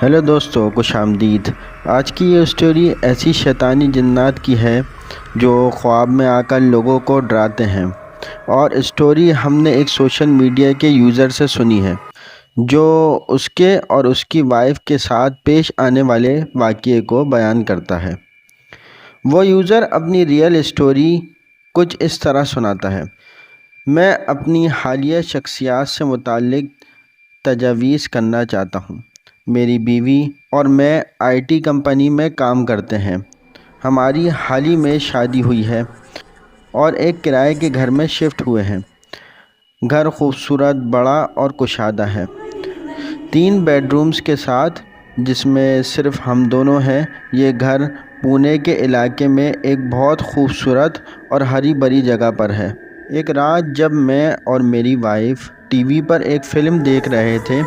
Hello دوستو، خوش آمدید۔ آج کی یہ اسٹوری ایسی شیطانی جنات کی ہے جو خواب میں آ کر لوگوں کو ڈراتے ہیں، اور اسٹوری ہم نے ایک سوشل میڈیا کے یوزر سے سنی ہے جو اس کے اور اس کی وائف کے ساتھ پیش آنے والے واقعے کو بیان کرتا ہے۔ وہ یوزر اپنی ریئل اسٹوری کچھ اس طرح سناتا ہے: میں اپنی حالیہ شخصیات سے متعلق تجاویز کرنا چاہتا ہوں۔ میری بیوی اور میں آئی ٹی کمپنی میں کام کرتے ہیں۔ ہماری حال ہی میں شادی ہوئی ہے اور ایک کرائے کے گھر میں شفٹ ہوئے ہیں۔ گھر خوبصورت، بڑا اور کشادہ ہے، 3 بیڈ رومز کے ساتھ، جس میں صرف ہم دونوں ہیں۔ یہ گھر پونے کے علاقے میں ایک بہت خوبصورت اور ہری بھری جگہ پر ہے۔ ایک رات جب میں اور میری وائف ٹی وی پر ایک فلم دیکھ رہے تھے،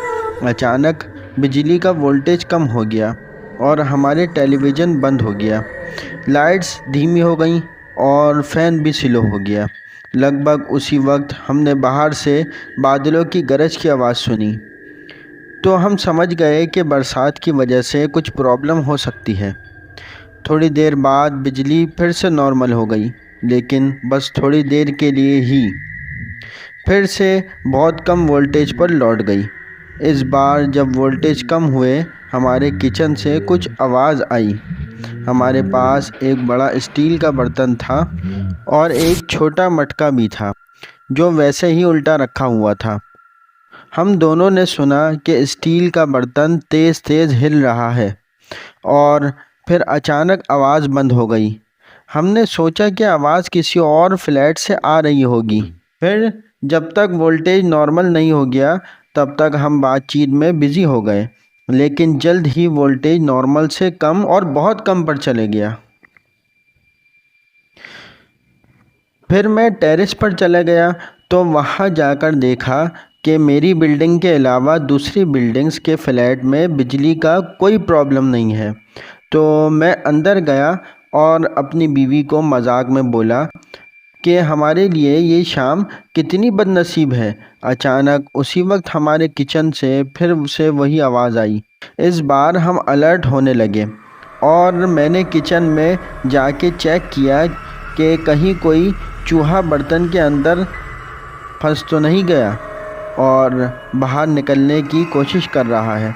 اچانک بجلی کا وولٹیج کم ہو گیا اور ہمارے ٹیلی ویژن بند ہو گیا۔ لائٹس دھیمی ہو گئیں اور فین بھی سلو ہو گیا۔ لگ بھگ اسی وقت ہم نے باہر سے بادلوں کی گرج کی آواز سنی، تو ہم سمجھ گئے کہ برسات کی وجہ سے کچھ پرابلم ہو سکتی ہے۔ تھوڑی دیر بعد بجلی پھر سے نارمل ہو گئی، لیکن بس تھوڑی دیر کے لیے ہی، پھر سے بہت کم وولٹیج پر لوٹ گئی۔ اس بار جب وولٹیج کم ہوئے، ہمارے کچن سے کچھ آواز آئی۔ ہمارے پاس ایک بڑا اسٹیل کا برتن تھا اور ایک چھوٹا مٹکا بھی تھا جو ویسے ہی الٹا رکھا ہوا تھا۔ ہم دونوں نے سنا کہ اسٹیل کا برتن تیز تیز ہل رہا ہے اور پھر اچانک آواز بند ہو گئی۔ ہم نے سوچا کہ آواز کسی اور فلیٹ سے آ رہی ہوگی۔ پھر جب تک وولٹیج نارمل نہیں ہو گیا تب تک ہم بات چیت میں بزی ہو گئے، لیکن جلد ہی وولٹیج نارمل سے کم اور بہت کم پر چلے گیا۔ پھر میں ٹیرس پر چلا گیا تو وہاں جا کر دیکھا کہ میری بلڈنگ کے علاوہ دوسری بلڈنگز کے فلیٹ میں بجلی کا کوئی پرابلم نہیں ہے۔ تو میں اندر گیا اور اپنی بیوی کو مذاق میں بولا کہ ہمارے لیے یہ شام کتنی بد نصیب ہے۔ اچانک اسی وقت ہمارے کچن سے پھر سے وہی آواز آئی۔ اس بار ہم الرٹ ہونے لگے اور میں نے کچن میں جا کے چیک کیا کہ کہیں کوئی چوہا برتن کے اندر پھنس تو نہیں گیا اور باہر نکلنے کی کوشش کر رہا ہے۔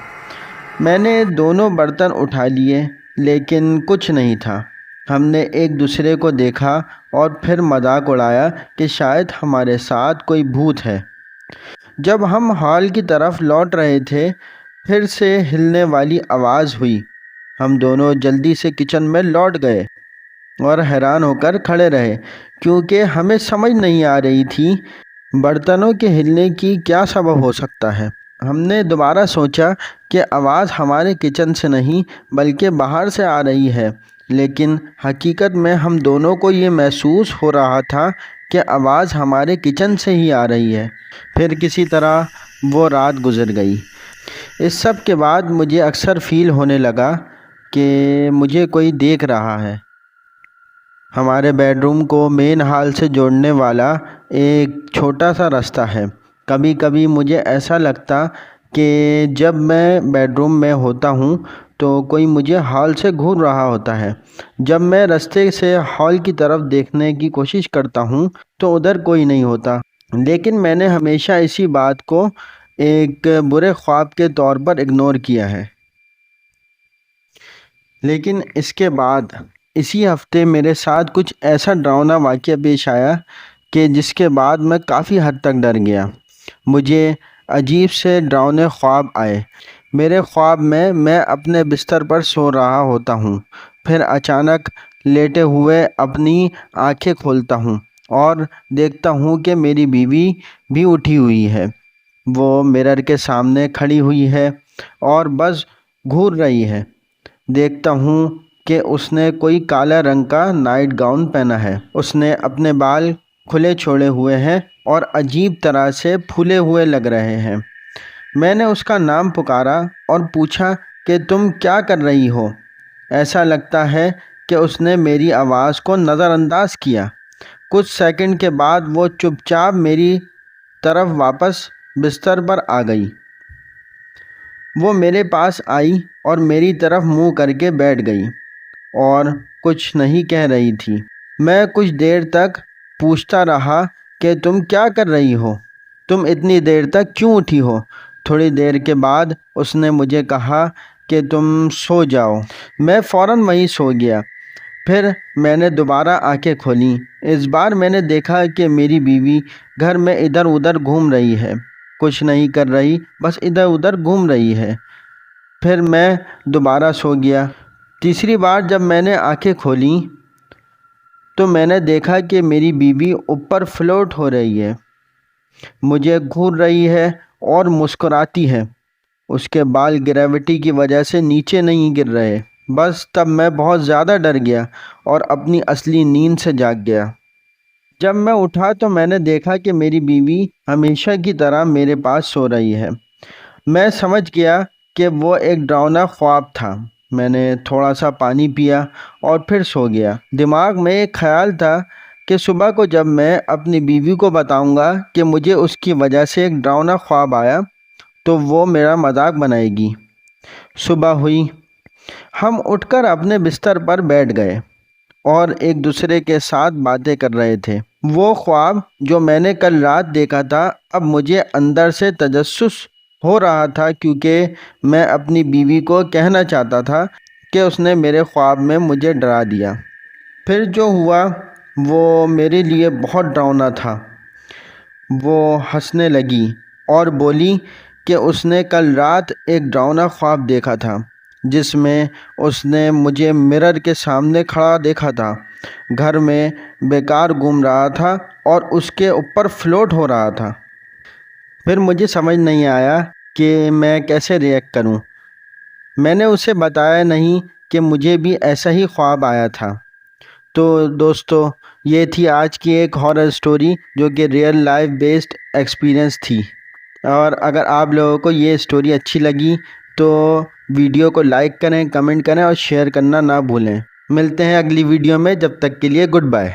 میں نے دونوں برتن اٹھا لیے لیکن کچھ نہیں تھا۔ ہم نے ایک دوسرے کو دیکھا اور پھر مذاق اڑایا کہ شاید ہمارے ساتھ کوئی بھوت ہے۔ جب ہم ہال کی طرف لوٹ رہے تھے، پھر سے ہلنے والی آواز ہوئی۔ ہم دونوں جلدی سے کچن میں لوٹ گئے اور حیران ہو کر کھڑے رہے کیونکہ ہمیں سمجھ نہیں آ رہی تھی برتنوں کے ہلنے کی کیا سبب ہو سکتا ہے۔ ہم نے دوبارہ سوچا کہ آواز ہمارے کچن سے نہیں بلکہ باہر سے آ رہی ہے، لیکن حقیقت میں ہم دونوں کو یہ محسوس ہو رہا تھا کہ آواز ہمارے کچن سے ہی آ رہی ہے۔ پھر کسی طرح وہ رات گزر گئی۔ اس سب کے بعد مجھے اکثر فیل ہونے لگا کہ مجھے کوئی دیکھ رہا ہے۔ ہمارے بیڈ روم کو مین ہال سے جوڑنے والا ایک چھوٹا سا راستہ ہے۔ کبھی کبھی مجھے ایسا لگتا کہ جب میں بیڈ روم میں ہوتا ہوں تو کوئی مجھے ہال سے گھور رہا ہوتا ہے۔ جب میں راستے سے ہال کی طرف دیکھنے کی کوشش کرتا ہوں تو ادھر کوئی نہیں ہوتا، لیکن میں نے ہمیشہ اسی بات کو ایک برے خواب کے طور پر اگنور کیا ہے۔ لیکن اس کے بعد اسی ہفتے میرے ساتھ کچھ ایسا ڈراؤنا واقعہ پیش آیا کہ جس کے بعد میں کافی حد تک ڈر گیا۔ مجھے عجیب سے ڈراؤنے خواب آئے۔ میرے خواب میں اپنے بستر پر سو رہا ہوتا ہوں، پھر اچانک لیٹے ہوئے اپنی آنکھیں کھولتا ہوں اور دیکھتا ہوں کہ میری بیوی بھی اٹھی ہوئی ہے۔ وہ مرر کے سامنے کھڑی ہوئی ہے اور بس گھور رہی ہے۔ دیکھتا ہوں کہ اس نے کوئی کالا رنگ کا نائٹ گاؤن پہنا ہے۔ اس نے اپنے بال کھلے چھوڑے ہوئے ہیں اور عجیب طرح سے پھولے ہوئے لگ رہے ہیں۔ میں نے اس کا نام پکارا اور پوچھا کہ تم کیا کر رہی ہو؟ ایسا لگتا ہے کہ اس نے میری آواز کو نظر انداز کیا۔ کچھ سیکنڈ کے بعد وہ چپ چاپ میری طرف واپس بستر پر آ گئی وہ میرے پاس آئی اور میری طرف منہ کر کے بیٹھ گئی اور کچھ نہیں کہہ رہی تھی۔ میں کچھ دیر تک پوچھتا رہا کہ تم کیا کر رہی ہو؟ تم اتنی دیر تک کیوں اٹھی ہو؟ تھوڑی دیر کے بعد اس نے مجھے کہا کہ تم سو جاؤ۔ میں فوراً وہیں سو گیا۔ پھر میں نے دوبارہ آنکھیں کھولیں۔ اس بار میں نے دیکھا کہ میری بیوی گھر میں ادھر ادھر گھوم رہی ہے، کچھ نہیں کر رہی، بس ادھر ادھر گھوم رہی ہے۔ پھر میں دوبارہ سو گیا۔ تیسری بار جب میں نے آنکھیں کھولیں تو میں نے دیکھا کہ میری بیوی اوپر فلوٹ ہو رہی ہے، مجھے گھور رہی ہے اور مسکراتی ہے۔ اس کے بال گریوٹی کی وجہ سے نیچے نہیں گر رہے۔ بس تب میں بہت زیادہ ڈر گیا اور اپنی اصلی نیند سے جاگ گیا۔ جب میں اٹھا تو میں نے دیکھا کہ میری بیوی ہمیشہ کی طرح میرے پاس سو رہی ہے۔ میں سمجھ گیا کہ وہ ایک ڈراؤنا خواب تھا۔ میں نے تھوڑا سا پانی پیا اور پھر سو گیا۔ دماغ میں ایک خیال تھا کہ صبح کو جب میں اپنی بیوی کو بتاؤں گا کہ مجھے اس کی وجہ سے ایک ڈراؤنا خواب آیا تو وہ میرا مذاق بنائے گی۔ صبح ہوئی، ہم اٹھ کر اپنے بستر پر بیٹھ گئے اور ایک دوسرے کے ساتھ باتیں کر رہے تھے۔ وہ خواب جو میں نے کل رات دیکھا تھا اب مجھے اندر سے تجسس ہو رہا تھا، کیونکہ میں اپنی بیوی کو کہنا چاہتا تھا کہ اس نے میرے خواب میں مجھے ڈرا دیا۔ پھر جو ہوا وہ میرے لیے بہت ڈراؤنا تھا۔ وہ ہنسنے لگی اور بولی کہ اس نے کل رات ایک ڈراؤنا خواب دیکھا تھا جس میں اس نے مجھے مرر کے سامنے کھڑا دیکھا تھا، گھر میں بیکار گھوم رہا تھا اور اس کے اوپر فلوٹ ہو رہا تھا۔ پھر مجھے سمجھ نہیں آیا کہ میں کیسے ریئیکٹ کروں۔ میں نے اسے بتایا نہیں کہ مجھے بھی ایسا ہی خواب آیا تھا۔ تو دوستو، یہ تھی آج کی ایک ہارر سٹوری جو کہ ریئل لائف بیسڈ ایکسپیرینس تھی۔ اور اگر آپ لوگوں کو یہ سٹوری اچھی لگی تو ویڈیو کو لائک کریں، کمنٹ کریں اور شیئر کرنا نہ بھولیں۔ ملتے ہیں اگلی ویڈیو میں، جب تک کے لیے گڈ بائے۔